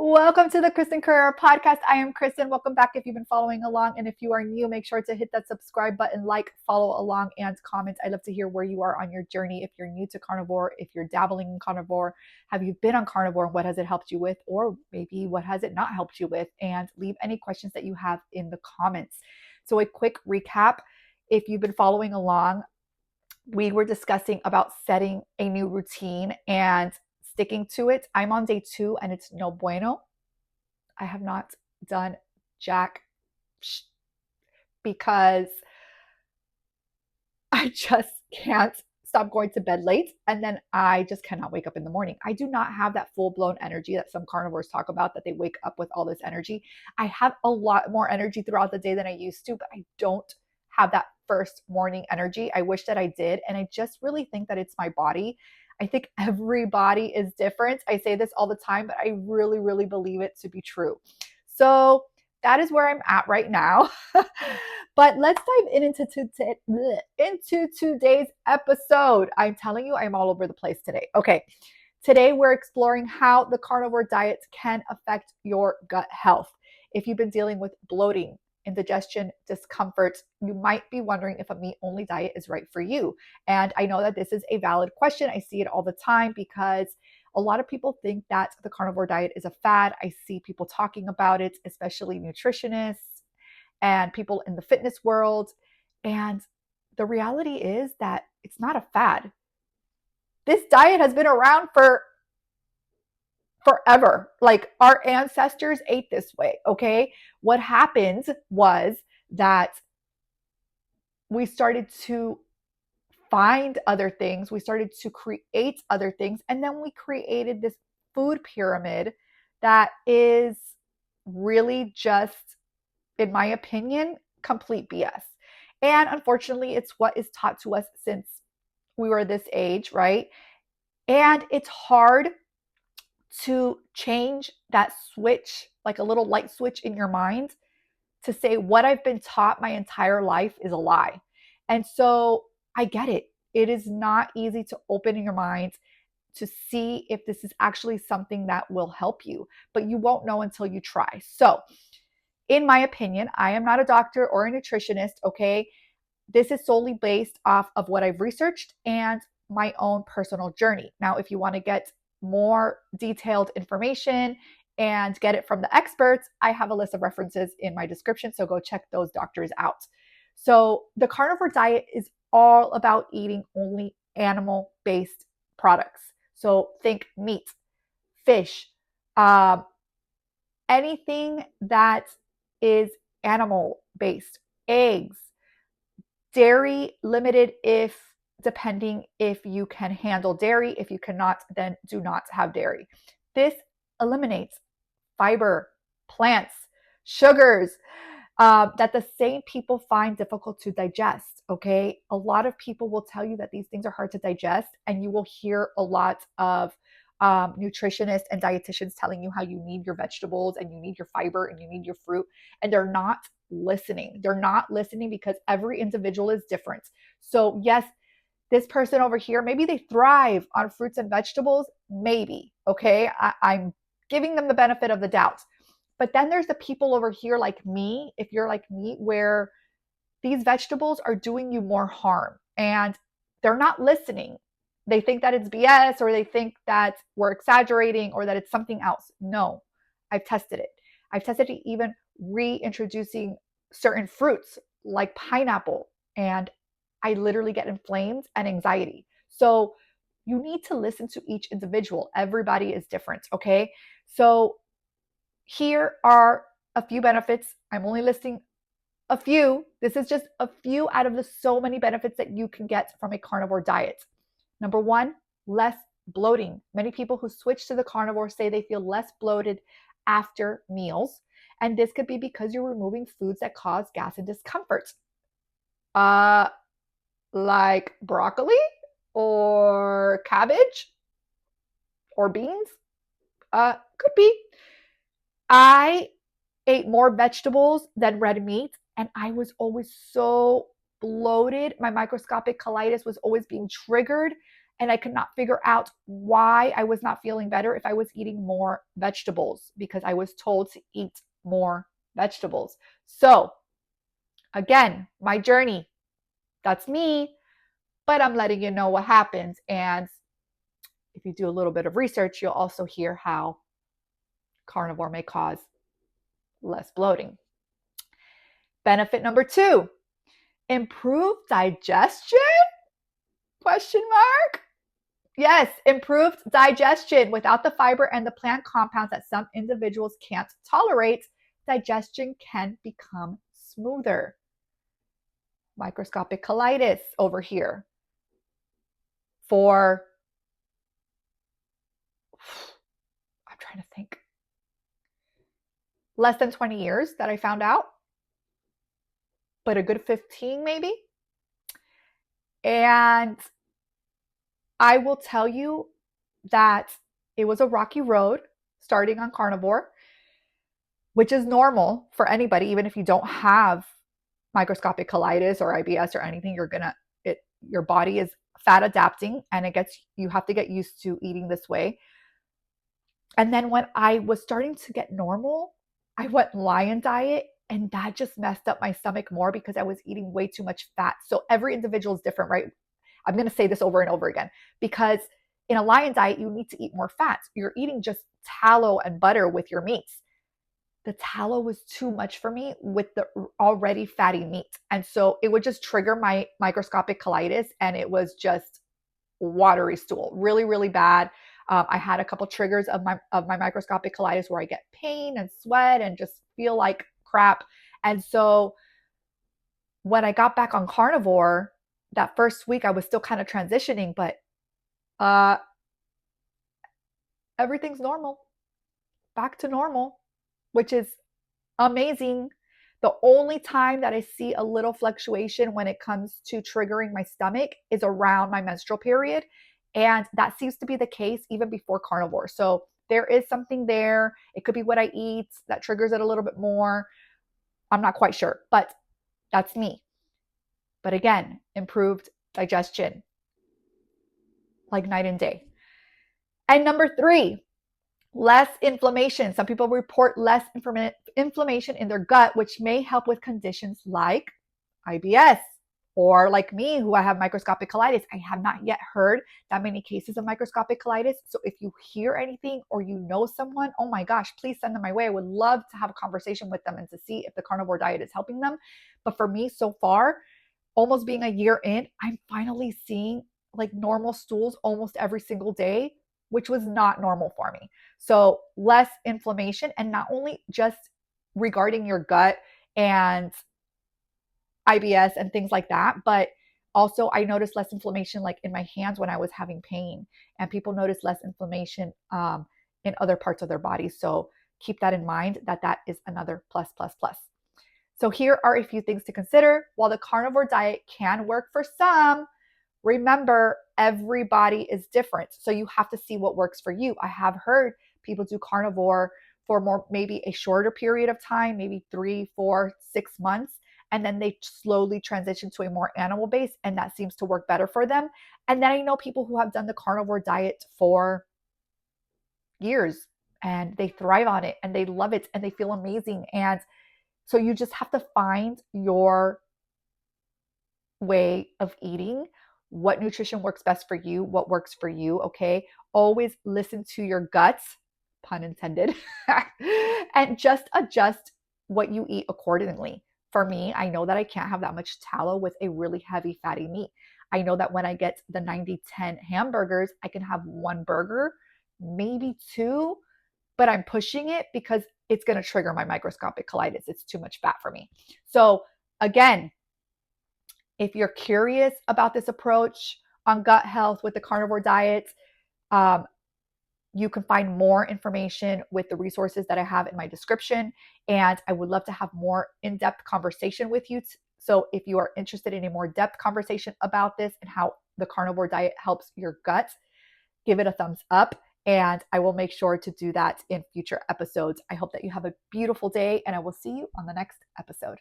Welcome to the Kristin Carrera podcast. I am Kristin. Welcome back if you've been following along. And if you are new, make sure to hit that subscribe button, like, follow along, and comment. I'd love to hear where you are on your journey. If you're new to carnivore, if you're dabbling in carnivore, have you been on carnivore? What has it helped you with? Or maybe what has it not helped you with? And leave any questions that you have in the comments. So a quick recap. If you've been following along, we were discussing about setting a new routine and sticking to it. I'm on day 2 and it's no bueno. I have not done jack because I just can't stop going to bed late, and then I just cannot wake up in the morning. I do not have that full-blown energy that some carnivores talk about, that they wake up with all this energy. I have a lot more energy throughout the day than I used to, but I don't have that first morning energy. I wish that I did, and I just really think that it's my body. I think everybody is different. I say this all the time, but I really, really believe it to be true. So that is where I'm at right now. But let's dive into today's episode. I'm telling you, I'm all over the place today. Okay, today we're exploring how the carnivore diet can affect your gut health. If you've been dealing with bloating, indigestion, discomfort, you might be wondering if a meat-only diet is right for you. And I know that this is a valid question. I see it all the time because a lot of people think that the carnivore diet is a fad. I see people talking about it, especially nutritionists and people in the fitness world. And the reality is that it's not a fad. This diet has been around for forever. Like, our ancestors ate this way, okay? What happened was that we started to find other things, we started to create other things, and then we created this food pyramid that is really just, in my opinion, complete BS. And unfortunately, it's what is taught to us since we were this age, right? And it's hard to change that switch, like a little light switch in your mind, to say what I've been taught my entire life is a lie. And so I get it. It is not easy to open your mind to see if this is actually something that will help you, but you won't know until you try. So, in my opinion, I am not a doctor or a nutritionist, okay? This is solely based off of what I've researched and my own personal journey. Now, if you want to get more detailed information and get it from the experts, I have a list of references in my description, so go check those doctors out. So the carnivore diet is all about eating only animal-based products. So think meat, fish, anything that is animal-based, eggs, dairy limited if depending if you can handle dairy. If you cannot, then do not have dairy. This eliminates fiber, plants, sugars that the same people find difficult to digest. Okay, a lot of people will tell you that these things are hard to digest, and you will hear a lot of nutritionists and dietitians telling you how you need your vegetables and you need your fiber and you need your fruit, and they're not listening. They're not listening because every individual is different. So yes, this person over here, maybe they thrive on fruits and vegetables, maybe, okay? I'm giving them the benefit of the doubt. But then there's the people over here like me, if you're like me, where these vegetables are doing you more harm and they're not listening. They think that it's BS, or they think that we're exaggerating, or that it's something else. No, I've tested it. I've tested it even reintroducing certain fruits like pineapple, and I literally get inflamed and anxiety. So you need to listen to each individual. Everybody is different, okay? So here are a few benefits. I'm only listing a few. This is just a few out of the so many benefits that you can get from a carnivore diet. Number 1, less bloating. Many people who switch to the carnivore say they feel less bloated after meals. And this could be because you're removing foods that cause gas and discomfort. Like broccoli or cabbage or beans. Could be. I ate more vegetables than red meat, and I was always so bloated. My microscopic colitis was always being triggered, And I could not figure out why I was not feeling better if I was eating more vegetables, because I was told to eat more vegetables. So again, my journey, that's me, but I'm letting you know what happens. And if you do a little bit of research, you'll also hear how carnivore may cause less bloating. Benefit number 2, improved digestion? Question mark. Yes, improved digestion. Without the fiber and the plant compounds that some individuals can't tolerate, digestion can become smoother. Microscopic colitis over here. For, I'm trying to think, less than 20 years that I found out, but a good 15 maybe. And I will tell you that it was a rocky road starting on carnivore, which is normal for anybody. Even if you don't have microscopic colitis or IBS or anything, your body is fat adapting, and you have to get used to eating this way. And then when I was starting to get normal, I went lion diet, and that just messed up my stomach more because I was eating way too much fat. So every individual is different, right? I'm going to say this over and over again, because in a lion diet, you need to eat more fats. You're eating just tallow and butter with your meats. The tallow was too much for me with the already fatty meat. And so it would just trigger my microscopic colitis, and it was just watery stool, really, really bad. I had a couple triggers of my microscopic colitis where I get pain and sweat and just feel like crap. And so when I got back on carnivore, that first week I was still kind of transitioning, but everything's normal, back to normal, which is amazing. The only time that I see a little fluctuation when it comes to triggering my stomach is around my menstrual period. And that seems to be the case even before carnivore. So there is something there. It could be what I eat that triggers it a little bit more. I'm not quite sure, but that's me. But again, improved digestion, like night and day. And number 3, less inflammation. Some people report less inflammation in their gut, which may help with conditions like IBS, or like me, who I have microscopic colitis. I have not yet heard that many cases of microscopic colitis. So if you hear anything or you know someone, oh my gosh, please send them my way. I would love to have a conversation with them and to see if the carnivore diet is helping them. But for me, so far, almost being a year in, I'm finally seeing like normal stools almost every single day, which was not normal for me. So less inflammation, and not only just regarding your gut and IBS and things like that, but also I noticed less inflammation like in my hands when I was having pain, and people notice less inflammation in other parts of their body. So keep that in mind, that is another plus, plus, plus. So here are a few things to consider. While the carnivore diet can work for some, remember, everybody is different. So you have to see what works for you. I have heard people do carnivore for more, maybe a shorter period of time, maybe 3, 4, 6 months. And then they slowly transition to a more animal base, and that seems to work better for them. And then I know people who have done the carnivore diet for years, and they thrive on it and they love it and they feel amazing. And so you just have to find your way of eating, what nutrition works best for you, what works for you, okay? Always listen to your guts, pun intended, and just adjust what you eat accordingly. For me, I know that I can't have that much tallow with a really heavy fatty meat. I know that when I get the 90-10 hamburgers, I can have 1 burger, maybe 2, but I'm pushing it because it's going to trigger my microscopic colitis. It's too much fat for me. So again, if you're curious about this approach on gut health with the carnivore diet, you can find more information with the resources that I have in my description. And I would love to have more in-depth conversation with you. So if you are interested in a more depth conversation about this and how the carnivore diet helps your gut, give it a thumbs up. And I will make sure to do that in future episodes. I hope that you have a beautiful day, and I will see you on the next episode.